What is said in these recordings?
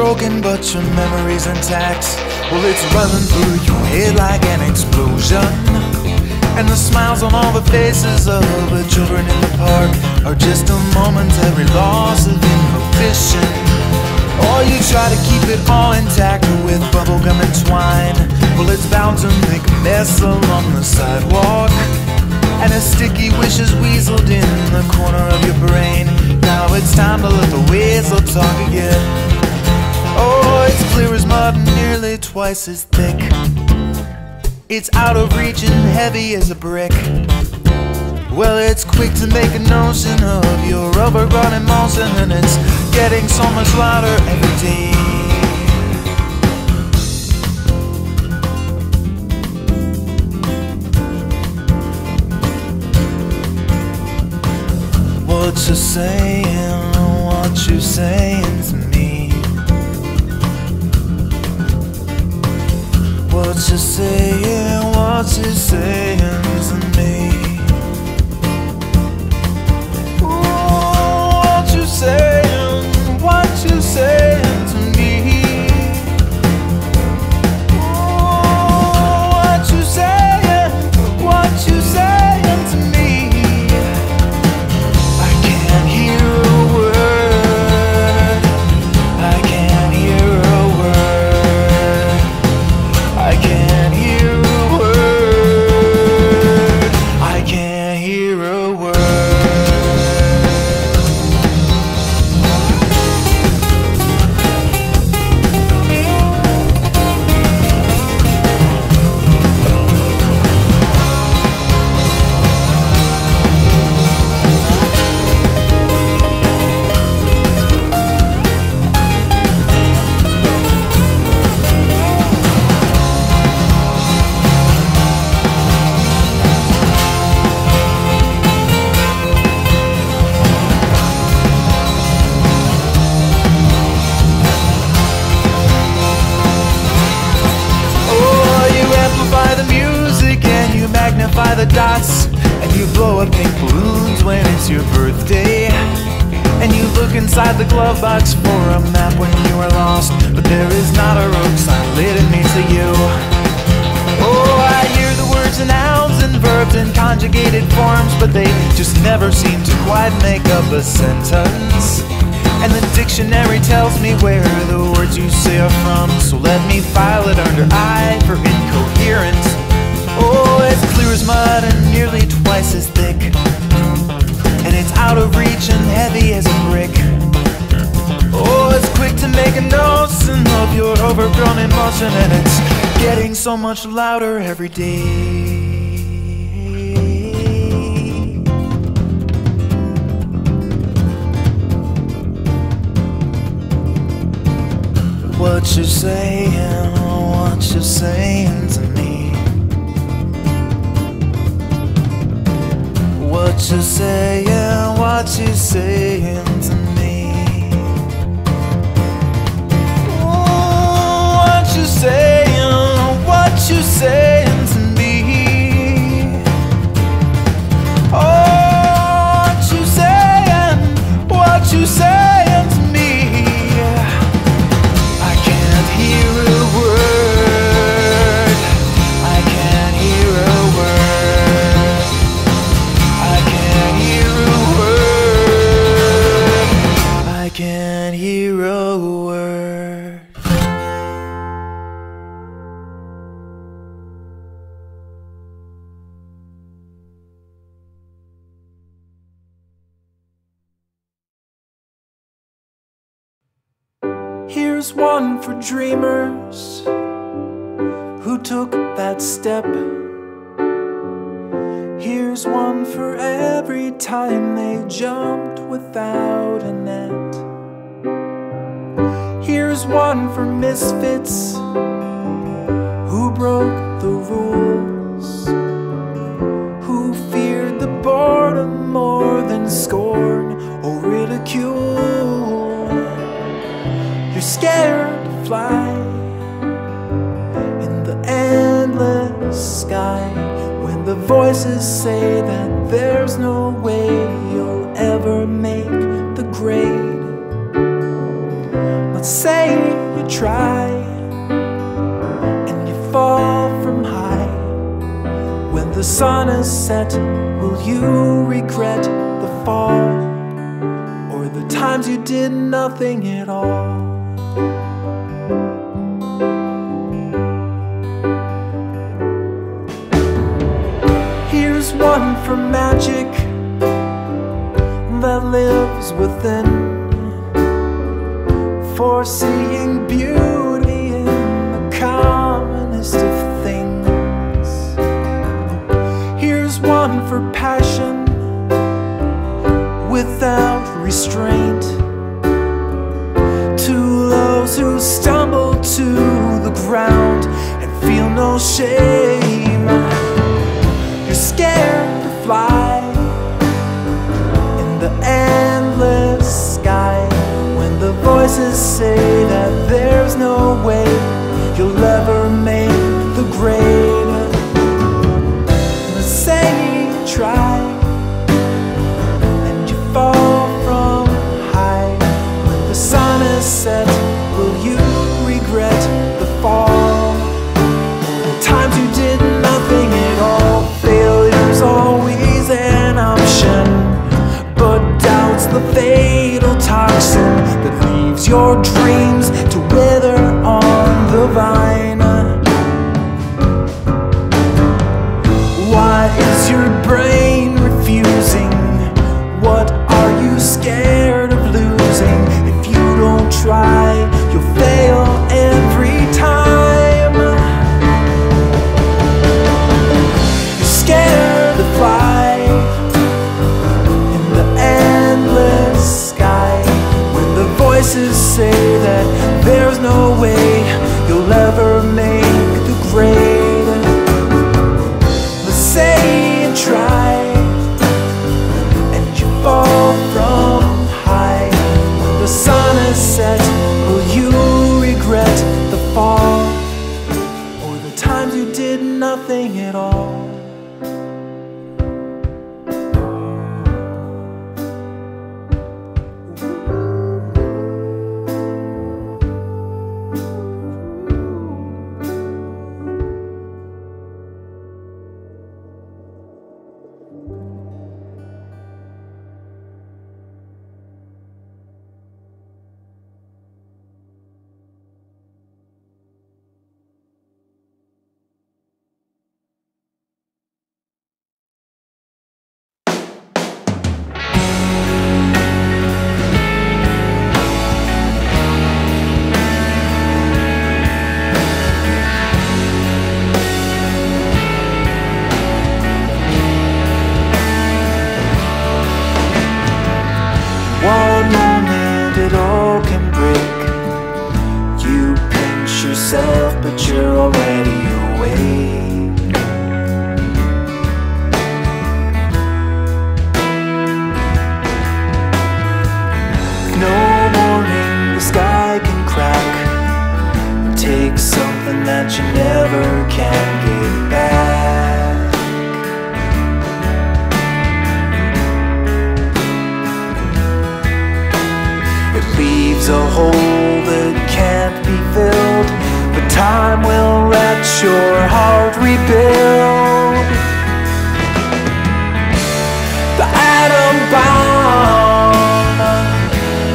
broken, but your memory's intact. Well, it's running through your head like an explosion, and the smiles on all the faces of the children in the park are just a momentary loss of inhibition. Or you try to keep it all intact with bubblegum and twine. Well, it's bound to make a mess along the sidewalk, and a sticky wish is weaseled in the corner of your brain. Now it's time to let the weasel talk again. Oh, it's clear as mud and nearly twice as thick. It's out of reach and heavy as a brick. Well, it's quick to make a notion of your overgrown emotion, and it's getting so much louder every day. What you saying, what you saying to me? What you saying, what you saying to me? Ooh, what you saying, what you saying to me? Ooh, what you saying, what you saying to me? I can't hear a word, I can't hear a word, I can't hear a word, I can't hear a word. Magnify the dots, and you blow up pink balloons when it's your birthday, and you look inside the glove box for a map when you are lost, but there is not a road sign leading me to you. Oh, I hear the words and nouns and verbs in conjugated forms, but they just never seem to quite make up a sentence. And the dictionary tells me where the words you say are from, so let me file it under I for incoherent. Oh, it's clear as mud and nearly twice as thick, and it's out of reach and heavy as a brick. Oh, it's quick to make a notion of your overgrown emotion, and it's getting so much louder every day. What you saying, what you saying to me? What you saying, what you saying to me? Ooh, what you saying, what you saying to me? Oh, what you saying, what you saying to me? I can't hear a word, I can't hear a word, I can't hear a word, I can't hear a word. Here's one for dreamers who took that step. Here's one for every time they jumped without a net. Here's one for misfits who broke the rules, who feared the boredom more than scorn or ridicule. You're scared to fly in the endless sky, when the voices say that there's no way you'll ever make the grade. But Let's say you try and you fall from high. When the sun is set, will you regret the fall, or the times you did nothing at all? Here's one for magic that lives within, for seeing beauty in the commonest of things. Here's one for passion without restraint, to those who stumble to the ground and feel no shame. You're scared to fly in the endless sky, when the voices say that there's no way you'll ever make the grade. Let's say you try and you fall from high. When the sun is set, will you regret the fall, the times you did nothing at all? Failure's always an option, but doubt's the fatal toxin that leaves your dreams to wither on the vine. Why is your brain refusing? What are you scared of losing? If you don't try, you'll fail every time. You're scared to fly in the endless sky, when the voices say that there's no way you'll ever make the grade. Let's say you try and you fall from high. When the sun is set, will you regret the fall, or the times you did nothing at all? One moment it all can break. You pinch yourself, but you're already awake. No warning, the sky can crack. Take something that you never can get back. Leaves a hole that can't be filled, but time will let your heart rebuild. The atom bomb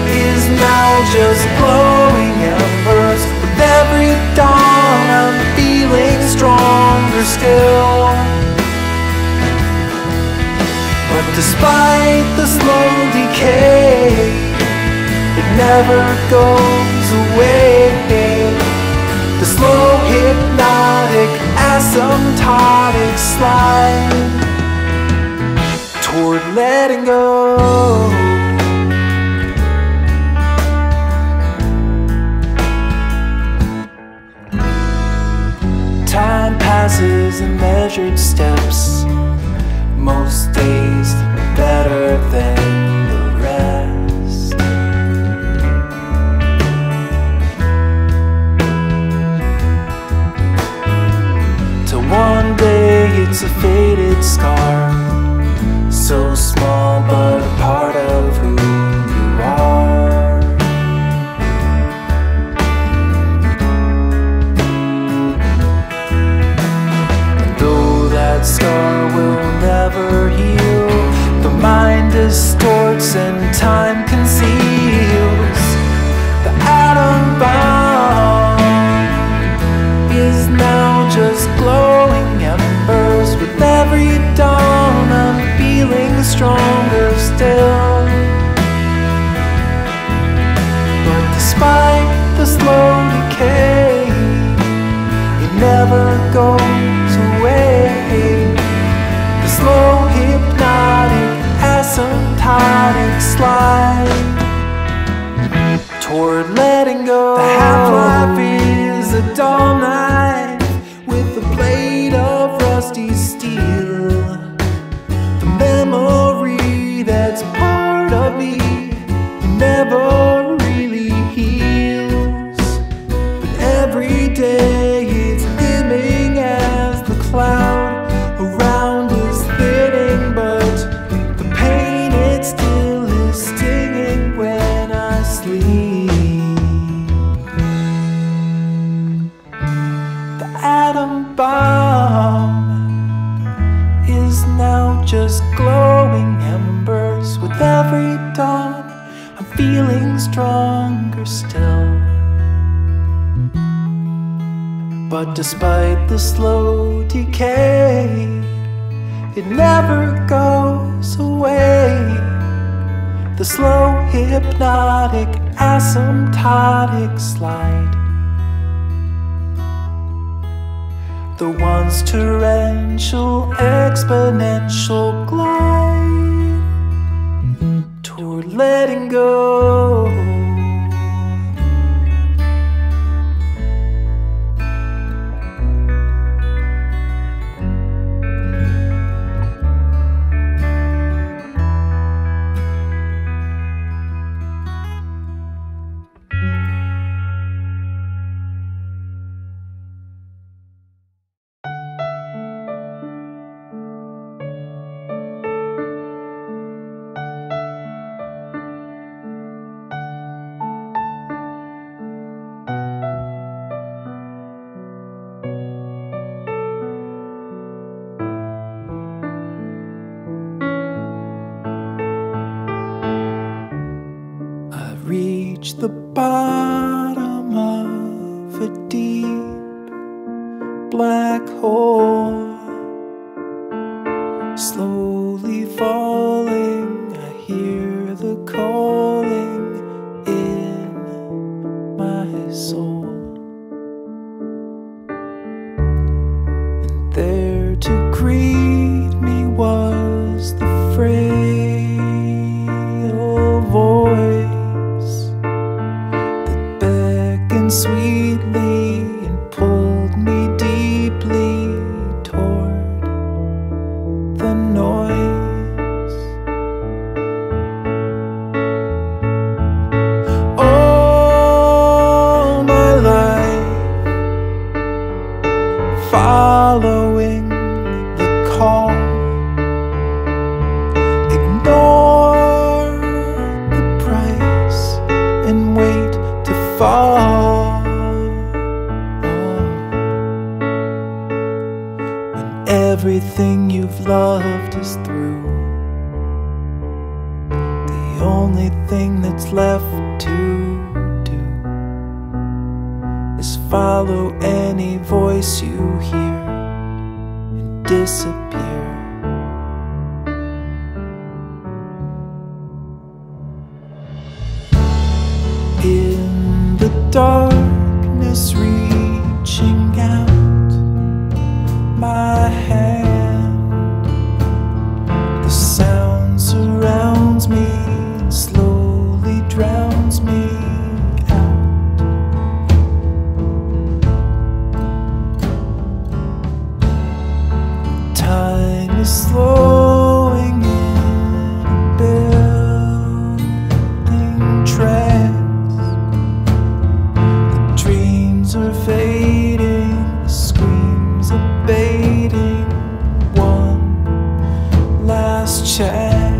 is now just glowing embers. With every dawn I'm feeling stronger still. But despite the slow decay, it never goes away. The slow, hypnotic, asymptotic slide toward letting go. Time passes in measured steps. Most days are better than the rest. Till one day it's a faded scar, so small but a part of who you are. stronger still. But despite the slow decay, it never goes away. The slow, hypnotic, asymptotic slide toward letting go. The half-life is a dull knife with a blade of rusty steel. The memory that's part of me never really heals. But every day it's dimming as the cloud around is thinning. But the pain, it still is stinging when I sleep. The atom bomb is now just glowing embers. With every dawn I'm feeling stronger still. But despite the slow decay, it never goes away. The slow, hypnotic, asymptotic slide, the once torrential, exponential glide toward letting go. Reach the bottom of a deep black hole, slowly falling. I hear the calling in my soul, and there to greet me was the frail voice sweetly and pulled me deeply toward the noise. All my life following the call, ignore the price and wait to fall. Everything you've loved is through. The only thing that's left to do is follow any voice you hear and disappear. In the darkness, reaching out my hand, the sound surrounds me and slowly drowns me out. Time is slowing in a building trance. The dreams are fading, the screams are baiting. One last chance.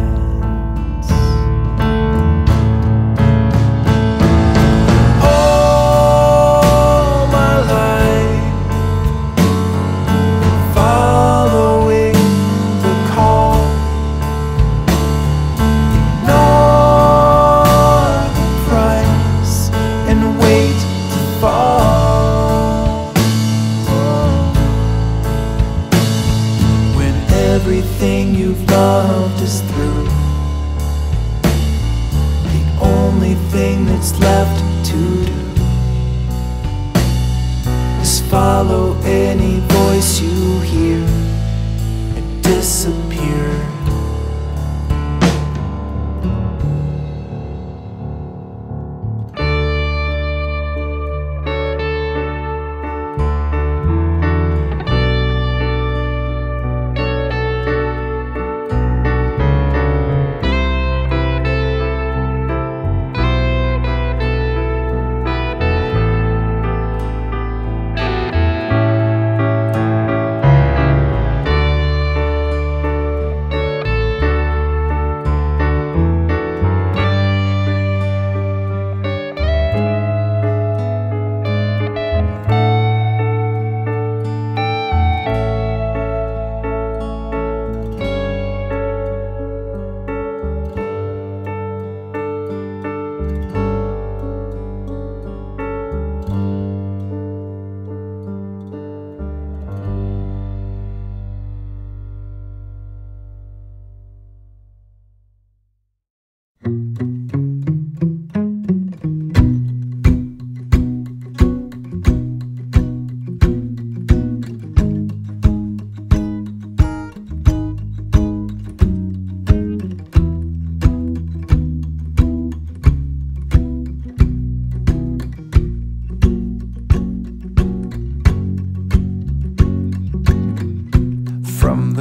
All my life following the call, ignore the price and wait to fall. When everything everything you've loved is through. The only thing that's left to do is follow any voice you hear and disappear.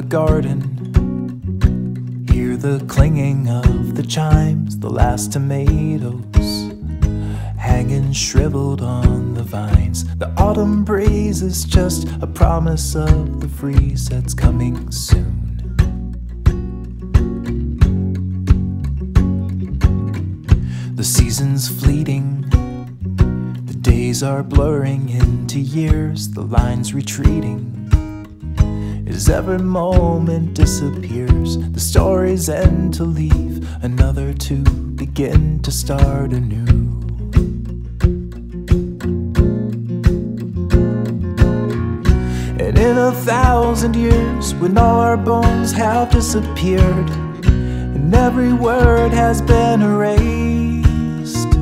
Garden, hear the clinging of the chimes, the last tomatoes hanging shriveled on the vines. The autumn breeze is just a promise of the freeze that's coming soon. The season's fleeting, the days are blurring into years, the lines retreating as every moment disappears. The stories end to leave, another to begin to start anew. And in 1,000 years, when all our bones have disappeared and every word has been erased,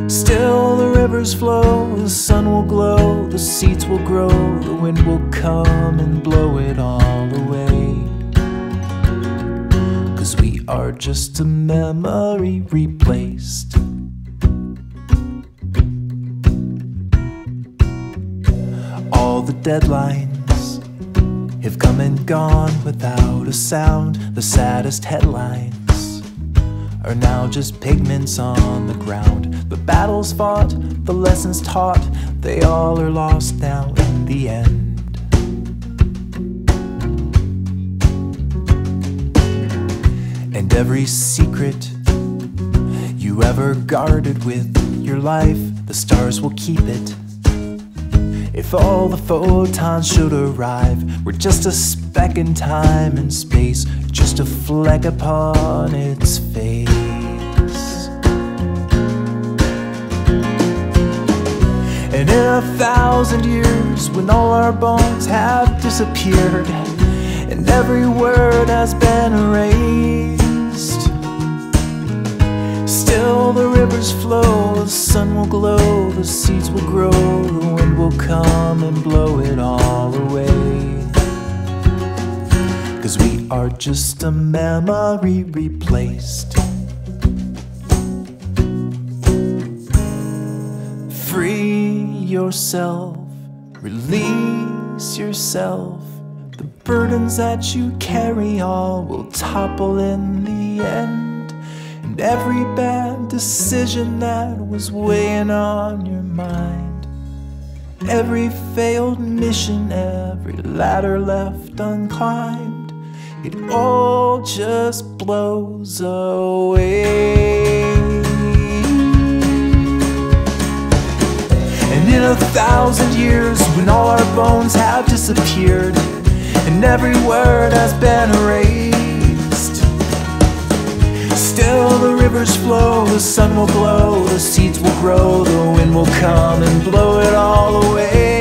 still the rivers flow, the sun will glow, the seeds will grow, the wind will come and blow it all away. 'Cause we are just a memory replaced. All the deadlines have come and gone without a sound. The saddest headlines are now just pigments on the ground. The battles fought, the lessons taught, they all are lost now in the end. And every secret you ever guarded with your life, the stars will keep it. If all the photons should arrive, we're just a speck in time and space, just a fleck upon its face. And in 1,000 years, when all our bones have disappeared and every word has been erased, still the rivers flow, the sun will glow, the seeds will grow, the wind will come and blow it all away. 'Cause we are just a memory replaced. Free yourself, release yourself. The burdens that you carry all will topple in the end. And every bad decision that was weighing on your mind, every failed mission, every ladder left unclimbed, it all just blows away. And in 1,000 years, when all our bones have disappeared and every word has been erased, still the rivers flow, the sun will glow, the seeds will grow, the wind will come and blow it all away.